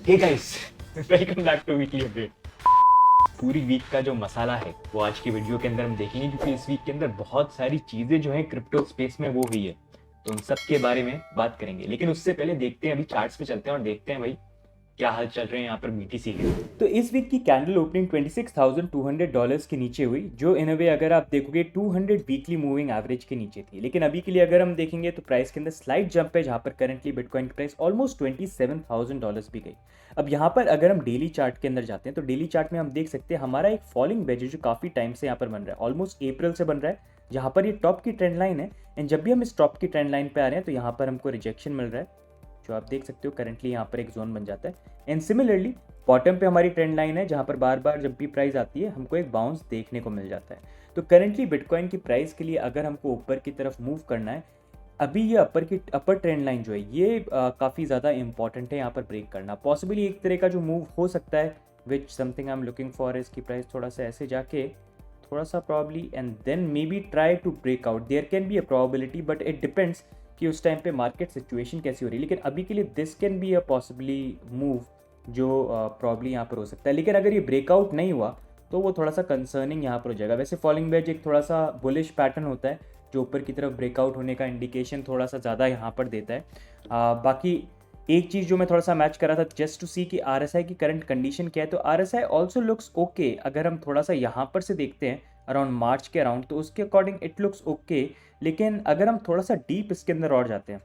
Hey guys, welcome back to weekly update. पूरी week का जो मसाला है वो आज की वीडियो के अंदर हम देखेंगे, क्योंकि इस वीक के अंदर बहुत सारी चीजें जो है क्रिप्टो स्पेस में वो हुई है, तो उन सब के बारे में बात करेंगे। लेकिन उससे पहले देखते हैं, अभी चार्ट्स पे चलते हैं और देखते हैं भाई क्या हाल चल रहे हैं यहाँ पर बीटीसी के। तो इस वीक की कैंडल ओपनिंग $26,200 के नीचे हुई, जो इन अ वे अगर आप देखोगे 200 वीकली मूविंग एवरेज के नीचे थी। लेकिन अभी के लिए अगर हम देखेंगे तो प्राइस के अंदर स्लाइड जंप है, जहाँ पर करंटली बिटकॉइन की प्राइस ऑलमोस्ट $27,000 भी गई। अब यहाँ पर अगर हम डेली चार्ट के अंदर जाते हैं तो डेली चार्ट में हम देख सकते हैं हमारा एक फॉलिंग वेज जो काफ़ी टाइम से यहाँ पर बन रहा है, ऑलमोस्ट अप्रैल से बन रहा है, जहाँ पर ये टॉप की ट्रेंड लाइन है। एंड जब भी हम इस टॉप की ट्रेंड लाइन पे आ रहे हैं तो यहाँ पर हमको रिजेक्शन मिल रहा है, जो आप देख सकते हो करंटली यहाँ पर एक जोन बन जाता है। एंड सिमिलरली बॉटम पे हमारी ट्रेंड लाइन है, जहाँ पर बार बार जब भी प्राइस आती है हमको एक बाउंस देखने को मिल जाता है। तो करंटली बिटकॉइन की प्राइस के लिए अगर हमको ऊपर की तरफ मूव करना है, अभी ये अपर ट्रेंड लाइन जो है ये काफ़ी ज़्यादा इंपॉर्टेंट है यहाँ पर ब्रेक करना। पॉसिबली एक तरह का जो मूव हो सकता है, which something I am looking for, इसकी प्राइस थोड़ा सा ऐसे जाके थोड़ा सा probably and then maybe try to break out. There can be a probability, but it depends कि उस टाइम पे मार्केट सिचुएशन कैसी हो रही है। लेकिन अभी के लिए this can be a possibly move जो प्रॉब्ली यहाँ पर हो सकता है। लेकिन अगर ये ब्रेकआउट नहीं हुआ तो वो थोड़ा सा कंसर्निंग यहाँ पर हो जाएगा। वैसे फॉलिंग वेज एक थोड़ा सा बुलिश पैटर्न होता है, जो ऊपर की तरफ ब्रेकआउट होने का इंडिकेशन थोड़ा सा ज़्यादा यहाँ पर देता है। बाकी एक चीज़ जो मैं थोड़ा सा मैच कर रहा था जस्ट टू सी कि आरएसआई की करंट कंडीशन क्या है, तो आरएसआई ऑल्सो लुक्स ओके। अगर हम थोड़ा सा यहाँ पर से देखते हैं अराउंड मार्च के अराउंड, तो उसके अकॉर्डिंग इट लुक्स ओके। लेकिन अगर हम थोड़ा सा डीप इसके अंदर और जाते हैं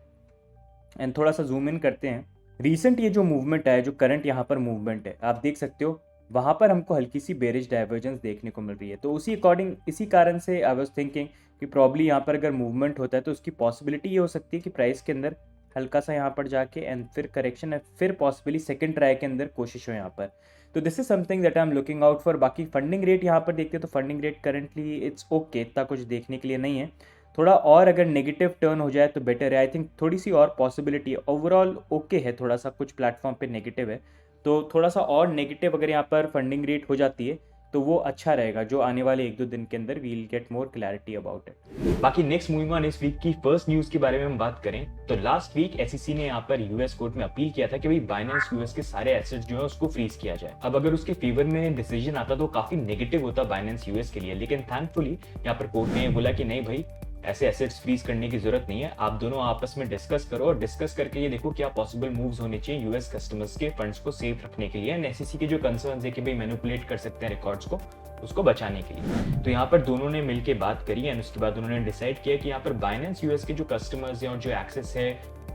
एंड थोड़ा सा जूम इन करते हैं, रीसेंट ये जो मूवमेंट है, जो करंट यहाँ पर मूवमेंट है आप देख सकते हो, वहाँ पर हमको हल्की सी बेरिश डाइवर्जेंस देखने को मिल रही है। तो उसी अकॉर्डिंग, इसी कारण से आई वाज थिंकिंग कि प्रॉब्ली यहाँ पर अगर मूवमेंट होता है तो उसकी पॉसिबिलिटी ये हो सकती है कि प्राइस के अंदर हल्का सा यहाँ पर जाके एंड फिर करेक्शन है, फिर पॉसिबली सेकंड ट्राई के अंदर कोशिश हो यहाँ पर। तो this is something that I am looking out for. बाकी फंडिंग रेट यहाँ पर देखते हैं तो funding rate currently it's okay, इतना कुछ देखने के लिए नहीं है। थोड़ा और अगर नेगेटिव टर्न हो जाए तो बेटर है, आई थिंक थोड़ी सी और पॉसिबिलिटी है। ओवरऑल ओके है, थोड़ा सा कुछ प्लेटफॉर्म पे नेगेटिव है, तो थोड़ा सा और नेगेटिव अगर यहाँ पर फंडिंग रेट हो जाती है तो वो अच्छा रहेगा, जो आने वाले 1-2 दिन के अंदर we will get more clarity about it. बाकी नेक्स्ट मूविंग ऑन इस वीक की फर्स्ट न्यूज के बारे में हम बात करें तो लास्ट वीक एसईसी ने यहाँ पर यूएस कोर्ट में अपील किया था कि भाई बाइनेंस यूएस के सारे एसेट्स जो है उसको फ्रीज किया जाए। अब अगर उसके फेवर में डिसीजन आता तो काफी नेगेटिव होता बाइनेंस यूएस के लिए, लेकिन थैंकफुली यहाँ पर कोर्ट ने बोला कि नहीं भाई, ऐसे एसेट्स फ्रीज करने की जरूरत नहीं है, आप दोनों आपस में डिस्कस करो और डिस्कस करके ये देखो क्या पॉसिबल मूव्स होने चाहिए यूएस कस्टमर्स के फंड्स को सेफ रखने के लिए। एंड एसईसी के जो कंसर्न्स है कि भाई मैनिपुलेट कर सकते हैं रिकॉर्ड्स को, उसको बचाने के लिए। तो यहाँ पर दोनों ने मिलकर बात करी एंड उसके बाद उन्होंने डिसाइड किया कि यहाँ पर बाइनेंस यूएस के जो कस्टमर्स हैं और जो एक्सेस है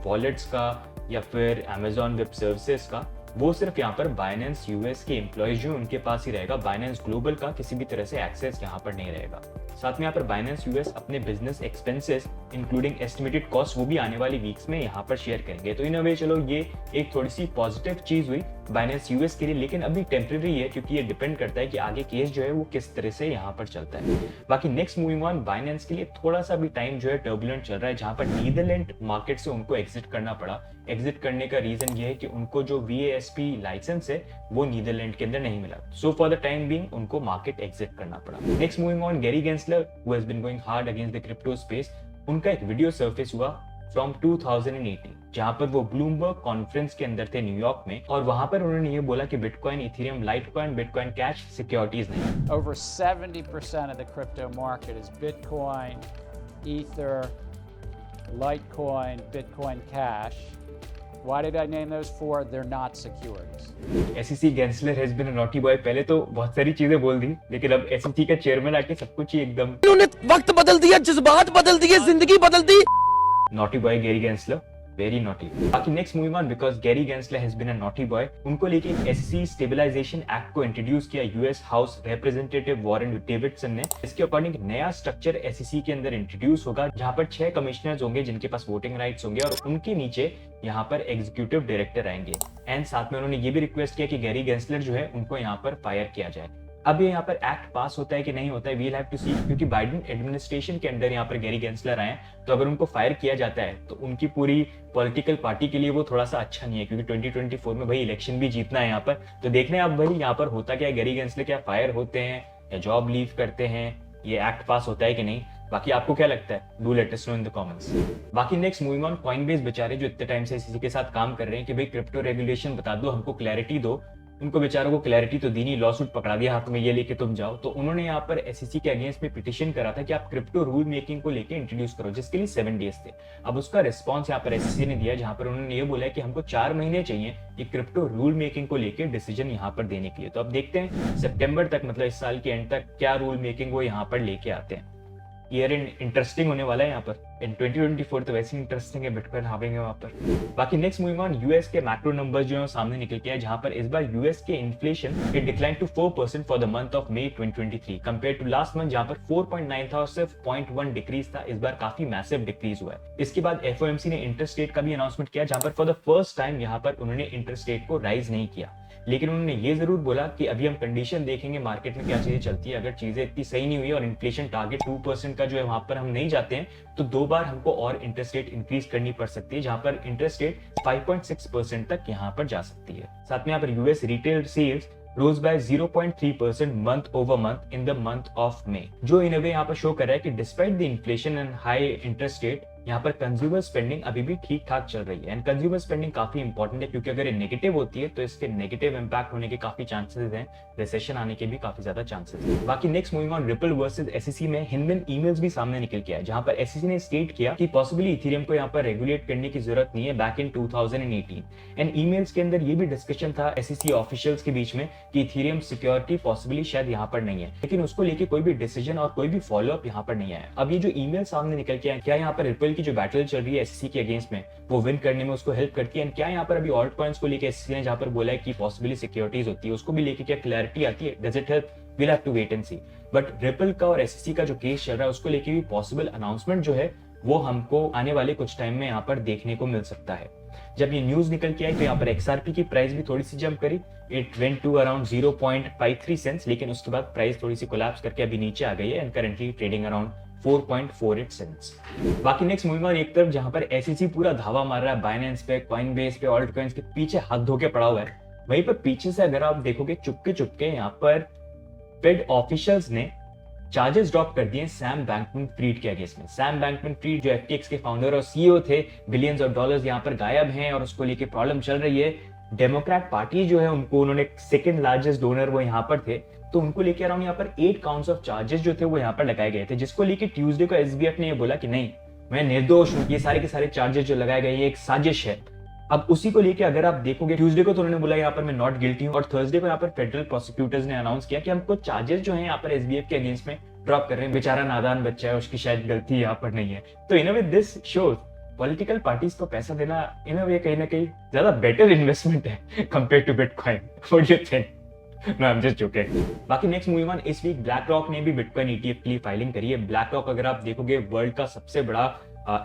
वॉलेट्स का या फिर अमेजॉन वेब सर्विसेज का, वो सिर्फ यहाँ पर बाइनेंस यूएस के एम्प्लॉयज जो उनके पास ही रहेगा। बाइनेंस ग्लोबल का किसी भी तरह से एक्सेस यहाँ पर नहीं रहेगा। साथ में यहाँ पर बाइनेंस यूएस अपने business expenses including estimated cost वो भी आने वाली वीक्स में यहाँ पर शेयर करेंगे। तो इन अ वे चलो ये एक थोड़ी सी पॉजिटिव चीज हुई बाइनेंस यूएस के लिए, लेकिन अभी टेम्परेरी है क्योंकि ये डिपेंड करता है कि आगे केस जो है वो किस तरह से यहाँ पर चलता है। बाकी नेक्स्ट मूविंग ऑन, बाइनेंस के लिए थोड़ा सा भी टाइम जो है टर्बुलेंट चल रहा है, जहाँ पर नीदरलैंड मार्केट से उनको एग्जिट करना पड़ा। एग्जिट करने का रीजन ये है कि उनको जो वीएएसपी लाइसेंस है वो नीदरलैंड के अंदर नहीं मिला, so for the time being उनको मार्केट एग्जिट करना पड़ा। Next moving on, Gary Gensler who has been going hard against the crypto space, उनका एक वीडियो सरफेस हुआ फ्रॉम 2018, जहां पर वो ब्लूमबर्ग कॉन्फ्रेंस के अंदर थे न्यूयॉर्क में, और वहां पर उन्होंने ये बोला कि bitcoin, Ethereum, Litecoin, bitcoin cash securities नहीं। Over 70% of the crypto market is Bitcoin, Ether, Litecoin, Bitcoin Cash. Why did I name those four? They're not securities. SEC Gensler has been a naughty boy. पहले तो बहुत सारी चीजें बोल दी, लेकिन अब SEC का चेयरमैन आके सब कुछ ही एकदम उन्होंने वक्त बदल दिया, जज्बात बदल दिए, जिंदगी बदल दी। Naughty boy Gary Gensler, very naughty. बाकी next moving on, because Gary Gensler has been a naughty boy, उनको लेके एसईसी स्टेबलाइजेशन एक्ट को इंट्रोड्यूस किया US house representative Warren Davidson ने। इसके अकॉर्डिंग नया स्ट्रक्चर एसईसी के अंदर इंट्रोड्यूस होगा, जहां पर 6 कमिश्नर्स होंगे जिनके पास वोटिंग राइट्स होंगे, और उनके नीचे यहाँ पर एग्जीक्यूटिव डायरेक्टर आएंगे। एंड साथ में उन्होंने ये भी रिक्वेस्ट किया कि गैरी गेंसलर जो है उनको यहाँ पर फायर किया जाए। अब ये यहाँ पर एक्ट पास होता है कि नहीं होता है, वील हैव टू सी, क्योंकि बाइडेन एडमिनिस्ट्रेशन के अंदर यहाँ पर गैरी गेंसलर आए, तो अगर उनको फायर किया जाता है तो उनकी पूरी पॉलिटिकल पार्टी के लिए वो थोड़ा सा अच्छा नहीं है, क्योंकि 2024 में भाई इलेक्शन भी जीतना है यहाँ पर। तो देखने अब भाई यहाँ पर होता क्या है, गैरी गेंसलर क्या फायर होते हैं या जॉब लीव करते हैं, ये एक्ट पास होता है कि नहीं। बाकी आपको क्या लगता है, do let us know in the comments. बाकी नेक्स्ट मूविंग ऑन, कॉइनबेस बेचारे जो इतने टाइम से एसईसी के साथ काम कर रहे हैं कि भाई क्रिप्टो रेगुलेशन बता दो, हमको क्लैरिटी दो, उनको बेचारों को क्लैरिटी तो दी नहीं, लॉ सूट पकड़ा दिया हाथ में, ये लेके तुम जाओ। तो उन्होंने यहाँ पर एसईसी के अगेंस्ट में पिटिशन करा था कि आप क्रिप्टो रूल मेकिंग को लेके इंट्रोड्यूस करो, जिसके लिए 7 डेज थे। अब उसका रिस्पॉन्स यहाँ पर एसईसी ने दिया, जहां पर उन्होंने ये बोला है कि हमको 4 महीने चाहिए कि क्रिप्टो रूल मेकिंग को लेके डिसीजन यहाँ पर देने के लिए। तो अब देखते हैं सितंबर तक, मतलब इस साल के एंड तक, क्या रूल मेकिंग वो यहाँ पर लेके आते हैं। ईयर इंटरेस्टिंग होने वाला है यहाँ पर। इन 2024 तो वैसे इंटरेस्टिंग है, बिटकॉइन हावेंगे वहां पर। बाकी नेक्स्ट मूविंग ऑन, यूएस के मैक्रो नंबर्स जो है सामने निकल के आए, जहां पर इस बार यूएस के inflation it decline to 4% for the month of May 2023 compare to last month, जहां पर 4.9 था और सिर्फ 0.1 डिक्रीज था। इस बार काफी मैसिव डिक्रीज हुआ है। इसके बाद एफओएमसी ने इंटरेस्ट रेट का भी अनाउंसमेंट किया, जहां पर फॉर द फर्स्ट टाइम यहाँ पर उन्होंने इंटरेस्ट रेट को राइज नहीं किया, लेकिन उन्होंने ये जरूर बोला कि अभी हम कंडीशन देखेंगे मार्केट में क्या चीजें चलती है, अगर चीजें इतनी सही नहीं हुई और इन्फ्लेशन टारगेट 2% का जो है वहां पर हम नहीं जाते हैं, तो 2 बार हमको और इंटरेस्ट रेट इंक्रीज करनी पड़ सकती है, जहां पर इंटरेस्ट रेट 5.6% तक यहाँ पर जा सकती है। साथ में यहाँ पर US retail sales rose by 0.3% month over month in the month of May, जो इन अ वे यहाँ पर शो कर रहा है कि despite the inflation and high interest rate, यहाँ पर कंज्यूमर स्पेंडिंग अभी भी ठीक ठाक चल रही है। एंड कंज्यूमर स्पेंडिंग काफी इंपॉर्टेंट है, क्योंकि अगर ये नेगेटिव होती है तो इसके नेगेटिव इंपैक्ट होने के काफी चांसेस हैं, रिसेशन आने के भी काफी ज्यादा चांसेस हैं। बाकी next moving on, ripple versus SEC में हिंदन ईमेल्स भी सामने निकल के आए, जहां पर एसईसी ने स्टेट किया कि पॉसिबली इथेरियम को यहाँ पर रेगुलेट करने की जरूरत नहीं है बैक इन 2018। एंड ईमेल्स के अंदर ये भी डिस्कशन था एसईसी ऑफिशियल्स के बीच में कि इथेरियम सिक्योरिटी पॉसिबली शायद यहाँ पर नहीं है, लेकिन उसको लेके कोई भी डिसीजन और कोई भी फॉलोअप यहाँ पर नहीं आया। अब ये जो ईमेल सामने निकल के आए, क्या यहाँ पर रिपल की जो बैटल चल रही है एसईसी के अगेंस्ट में वो विन करने में उसको हेल्प करती है? एंड क्या यहाँ पर अभी ऑल्ट कॉइन्स को लेके एसईसी ने जहाँ पर बोला है कि पॉसिबली सिक्योरिटीज होती है, उसको भी लेके क्या क्लैरिटी आती है? Does it help? We'll have to wait and see. But Ripple का और एसईसी का जो केस चल रहा है उसको लेके भी पॉसिबल अनाउंसमेंट जो है वो हमको आने वाले कुछ टाइम में यहाँ पर देखने को मिल सकता है। जब ये न्यूज निकल के आई तो यहाँ पर एक्सआरपी की प्राइस भी थोड़ी सी जंप करी, it went to around 0.53 cents, लेकिन उसके बाद प्राइस थोड़ी सी कोलैप्स करके अभी नीचे आ गई है and currently trading around 4.48 cents. बाकी नेक्स्ट मूविंग ऑन, एक तरफ जहां पर एसईसी पूरा धावा मार रहा है बाइनेंस पे, कॉइनबेस पे, ऑल्ट कॉइन्स के पीछे हाथ धो के पड़ा हुआ है, वहीं पर पीछे से अगर आप देखोगे चुपके चुपके यहाँ पर फेड ऑफिशियल्स ने चार्जेस ड्रॉप कर दिए सैम बैंकमैन-फ्रीड के अगेंस्ट में। सैम बैंकमैन-फ्रीड जो एफटीएक्स के फाउंडर और सीईओ थे, बिलियंस ऑफ डॉलर्स यहाँ पर गायब हैं और उसको लेके प्रॉब्लम चल रही है। डेमोक्रेट पार्टी जो है उनको, उन्होंने सेकंड लार्जेस्ट डोनर वो यहाँ पर थे, तो उनको लेके अराउंड यहाँ पर 8 काउंट्स ऑफ चार्जेस जो थे वो यहाँ पर लगाए गए थे, जिसको लेके ट्यूसडे को एसबीएफ ने ये बोला कि नहीं, मैं निर्दोष हूँ, ये सारे के सारे चार्जेस जो लगाए गए ये एक साजिश है। अब उसी को लेके अगर आप देखोगे, ट्यूसडे को तो उन्होंने बोला यहाँ पर मैं नॉट गिल्टी हूँ, और थर्सडे को यहाँ पर फेडरल प्रोसिक्यूटर्स ने अनाउंस किया कि हमको चार्जेस जो है यहाँ पर एसबीएफ के अगेंस्ट में ड्रॉप कर रहे हैं। बेचारा नादान बच्चा है, उसकी शायद गलती यहाँ पर नहीं है। तो in a way this shows political parties को पैसा देना इन अ वे कहीं ना कहीं ज्यादा बेटर इन्वेस्टमेंट है compare to bitcoin. What do you think? No, I'm just joking. बाकी नेक्स्ट मूविंग ऑन, इस वीक ब्लैक रॉक ने भी बिटकॉइन ईटीएफ के लिए फाइलिंग करी है। ब्लैक रॉक अगर आप देखोगे वर्ल्ड का सबसे बड़ा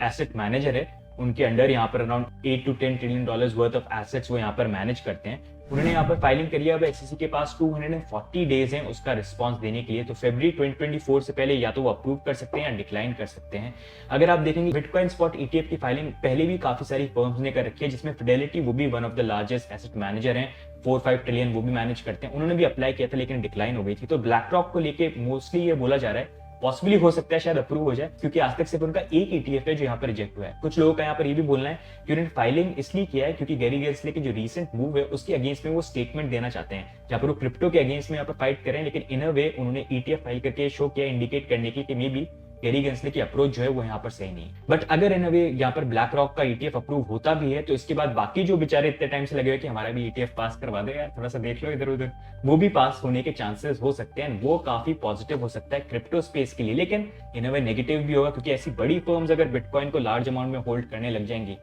एसेट मैनेजर है, उनके अंडर यहाँ पर around 8 to 10 trillion dollars worth of assets वो यहाँ पर मैनेज करते हैं। उन्होंने यहाँ पर फाइलिंग करी है। अब एसईसी के पास 240 डेज हैं उसका रिस्पांस देने के लिए, तो फरवरी 2024 से पहले या तो वो अप्रूव कर सकते हैं या डिक्लाइन कर सकते हैं। अगर आप देखेंगे बिटकॉइन स्पॉट ईटीएफ की फाइलिंग पहले भी काफी सारी फर्म्स ने कर रखी है, जिसमें फिडेलिटी वो भी one of the largest asset manager हैं, 4-5 ट्रिलियन वो भी मैनेज करते हैं। उन्होंने भी अप्लाई किया था लेकिन डिक्लाइन हो गई थी। तो ब्लैक रॉक को लेके मोस्टली ये बोला जा रहा है पॉसिबली हो सकता है शायद अप्रूव हो जाए, क्योंकि आज तक सिर्फ उनका एक ईटीएफ है जो यहाँ पर रिजेक्ट हुआ है। कुछ लोगों का यहाँ पर ये भी बोलना है कि उन्होंने फाइलिंग इसलिए किया है क्योंकि गैरी गेल्सले की जो रीसेंट मूव है उसके अगेंस्ट में वो स्टेटमेंट देना चाहते हैं, जहाँ पर वो क्रिप्टो के अगेंस्ट में यहाँ पर फाइट करें, लेकिन इन अ वे उन्होंने ईटीएफ फाइल करके शो किया, इंडिकेट करने की कि मे बी गैरी गेल्सले की अप्रोच जो है वो यहाँ पर सही नहीं है। बट अगर इन अ वे यहाँ पर ब्लैक रॉक का ईटीएफ अप्रूव होता भी है तो इसके बाद बाकी जो बेचारे इतने टाइम से लगे हुए कि हमारा भी ईटीएफ पास करवा दे यार, थोड़ा सा देख लो इधर उधर, वो भी पास होने के चांसेस हो सकते हैं। वो काफी पॉजिटिव हो सकता है क्रिप्टो स्पेस के लिए, लेकिन इन अ वे नेगेटिव भी होगा, क्योंकि ऐसी बड़ी फर्म्स अगर बिटकॉइन को लार्ज अमाउंट में होल्ड करने लग जाएंगी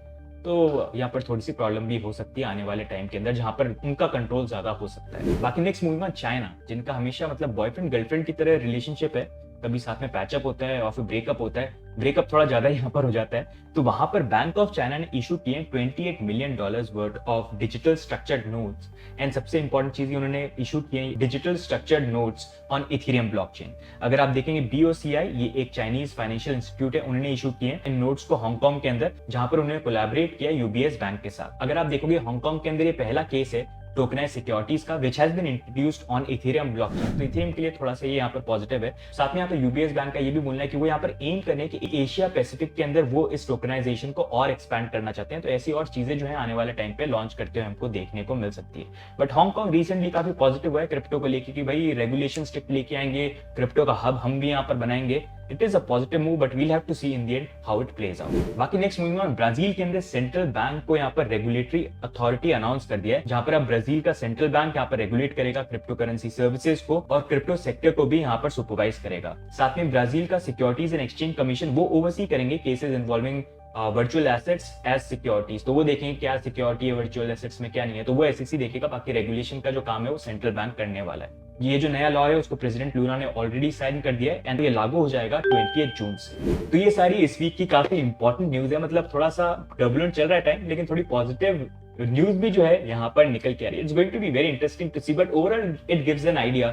तो यहाँ पर थोड़ी सी प्रॉब्लम भी हो सकती है आने वाले टाइम के अंदर, जहां पर उनका कंट्रोल ज्यादा हो सकता है। बाकी नेक्स्ट मूविंग ऑन, चाइना, जिनका हमेशा मतलब बॉयफ्रेंड गर्लफ्रेंड की तरह रिलेशनशिप है, कभी साथ में पैचअप होता है और फिर ब्रेकअप होता है, ब्रेकअप थोड़ा ज्यादा यहाँ पर हो जाता है। तो वहां पर बैंक ऑफ चाइना ने इशू किए $28 million worth of digital structured notes, and सबसे इंपॉर्टेंट चीज उन्होंने इशू किए digital structured notes on Ethereum blockchain. अगर आप देखेंगे BOCI, ये एक चाइनीज फाइनेंशियल इंस्टीट्यूट है, उन्होंने इशू किए इन नोट्स को हांगकांग के अंदर, जहां पर उन्होंने कोलैबोरेट किया UBS बैंक के साथ। अगर आप देखोगे हांगकांग के अंदर ये पहला केस है टोकनाइज्ड सिक्योरिटीज का which has been introduced on Ethereum blockchain. तो इथेरियम के लिए थोड़ा सा ये यहाँ पर पॉजिटिव है। साथ में यहाँ पर यूबीएस बैंक का ये भी बोलना है कि वो यहाँ पर एम करने की एशिया पैसिफिक के अंदर वो इस टोकनाइजेशन को और एक्सपैंड करना चाहते हैं। तो ऐसी और चीजें जो है आने वाले टाइम पे लॉन्च करते हुए हमको देखने को मिल सकती है। बट हांगकांग रिसेंटली काफी पॉजिटिव हुआ है क्रिप्टो को लेकर कि भाई रेगुलेशन स्ट्रिक्ट लेके आएंगे, क्रिप्टो का हब हम भी यहाँ पर बनाएंगे। It is a positive move but we'll have to see in the end how it plays out. बाकी नेक्स्ट मूविंग ऑन, ब्राजील के अंदर सेंट्रल बैंक को यहाँ पर रेगुलेटरी अथॉरिटी अनाउंस कर दिया है, जहां पर अब ब्राजील का सेंट्रल बैंक यहाँ पर रेगुलेट करेगा क्रिप्टो करेंसी सर्विसेज को और क्रिप्टो सेक्टर को भी यहाँ पर सुपरवाइज करेगा। साथ में ब्राजील का सिक्योरिटीज एंड एक्सचेंज कमीशन वो ओवरसी करेंगे cases involving virtual assets as securities. तो वो देखेंगे क्या सिक्योरिटी है वर्चुअल एसेट्स में क्या नहीं है, तो वो एसईसी देखेगा। बाकी रेगुलेशन का जो काम है वो सेंट्रल बैंक करने वाला है। ये जो नया लॉ है उसको प्रेसिडेंट लूना ने ऑलरेडी साइन कर दिया है एंड ये लागू हो जाएगा 28 जून से। तो ये सारी इस वीक की काफी इंपॉर्टेंट न्यूज है। मतलब थोड़ा सा टर्बुलेंट चल रहा है टाइम, लेकिन थोड़ी पॉजिटिव न्यूज भी जो है यहाँ पर निकल के आ रही है। It's going to be very interesting to see, but overall it gives an idea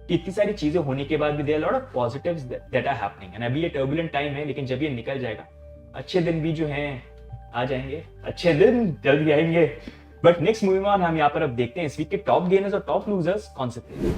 कि इतनी सारी चीजें होने के बाद भी there are lot of positives that are happening. And अभी ये टर्बुलेंट टाइम है, लेकिन जब ये निकल जाएगा अच्छे दिन भी जो हैं आ जाएंगे, अच्छे दिन जल्दी आएंगे। बट नेक्स्ट मूविंग ऑन, हम यहाँ पर अब देखते हैं इस वीक के टॉप गेनर्स और टॉप लूजर्स कौन से थे।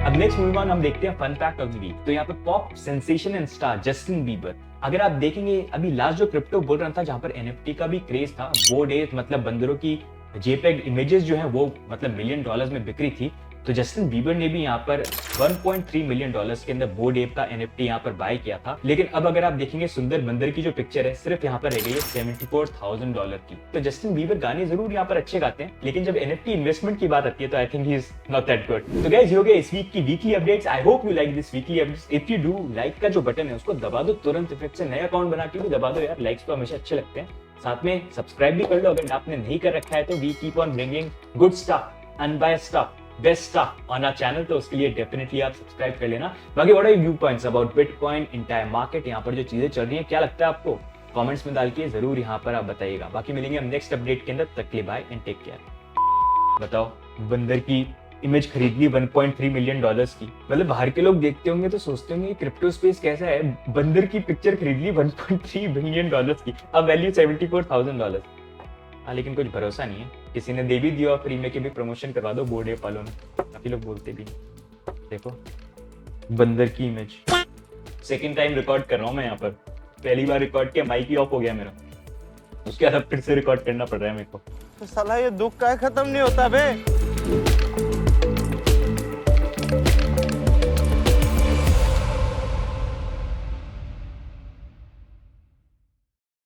अब नेक्स्ट मूविंग ऑन हम देखते हैं fun fact of the week. तो यहाँ पे pop sensation and star Justin Bieber, अगर आप देखेंगे अभी लास्ट जो क्रिप्टो बोल रहा था जहां पर एनएफटी का भी क्रेज था, बोर्ड एप मतलब बंदरों की जेपेग इमेजेस जो है वो मतलब $1 मिलियन में बिक्री थी। तो जस्टिन बीबर ने भी यहाँ पर $1.3 मिलियन के अंदर बोर्ड एप का एनएफटी यहाँ पर बाय किया था। लेकिन अब अगर आप देखेंगे सुंदर बंदर की जो पिक्चर है सिर्फ यहाँ पर रह गई है $74,000 की। तो जस्टिन बीबर गाने जरूर यहाँ पर अच्छे गाते हैं, लेकिन जब एनएफटी इन्वेस्टमेंट की बात आती है तो I think he is not that good. तो गाइस, ये हो गया इस वीक की weekly updates. I hope you like this weekly updates. If you do, like का जो बटन है उसको दबा दो तुरंत, इफेक्ट से नया अकाउंट बना के भी दबा दो यार, लाइक्स तो हमेशा अच्छे लगते हैं। साथ में सब्सक्राइब भी कर लो अगर आपने नहीं कर रखा है तो। We keep on bringing good stuff, unbiased stuff, best stuff on our channel, तो उसके लिए डेफिनेटली आप सब्सक्राइब कर लेना। बाकी what are your viewpoints about bitcoin, entire market, यहाँ पर जो चीजें चल रही हैं क्या लगता है आपको? कमेंट्स में डाल के जरूर यहाँ पर आप बताइएगा। बाकी मिलेंगे हम नेक्स्ट अपडेट के अंदर, तक के लिए बाय एंड टेक केयर। बताओ, बंदर की इमेज खरीद ली $1.3 मिलियन की। मतलब बाहर के लोग देखते होंगे तो सोचते होंगे क्रिप्टो स्पेस कैसा है, बंदर की पिक्चर खरीद ली $1.3 मिलियन की, अब वैल्यू $74,000। हाँ, लेकिन कुछ भरोसा नहीं है, किसी ने दे भी दिया फ्री में कि भी प्रमोशन करवा दो बोर्ड एप वालों ने। काफी लोग बोलते भी, देखो बंदर की इमेज। सेकंड टाइम रिकॉर्ड कर रहा हूँ मैं यहाँ पर, पहली बार रिकॉर्ड किया माइक ही ऑफ हो गया मेरा, उसके बाद फिर से रिकॉर्ड करना पड़ रहा है मेरे को। साला ये दुख का खत्म नहीं होता बे।